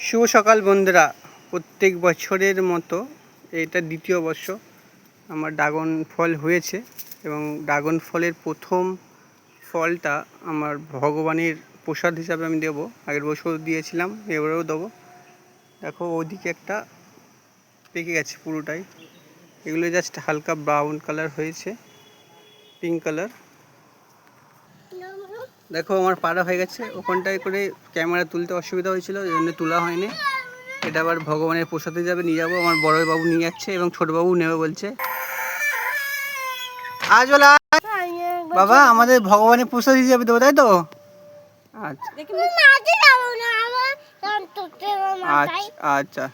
শুভ সকাল বন্ধুরা। প্রত্যেক বছরের মতো এটা দ্বিতীয় বর্ষ আমার ড্রাগন ফল হয়েছে এবং ড্রাগন ফলের প্রথম ফলটা আমার ভগবানের প্রসাদ হিসাবে আমি দেবো। আগের বছর দিয়েছিলাম, এবারেও দেবো। দেখো ওদিকে একটা পেকে গেছে পুরোটাই, এগুলো জাস্ট হালকা ব্রাউন কালার হয়েছে, পিঙ্ক কালার। দেখো আমার পাড়া হয়ে গেছে, ওখানটায় করে ক্যামেরা তুলতে অসুবিধা হয়েছিল, এই জন্য তোলা হয়নি। এটা আবার ভগবানের প্রসাদে যাবে, নিয়ে যাবো। আমার বড় বাবু নিয়ে যাচ্ছে এবং ছোট বাবু নেবে বলছে। আজ বলা বাবা আমাদের ভগবানের প্রসাদ হিসাবে দেবো, তাই তো? আচ্ছা আচ্ছা।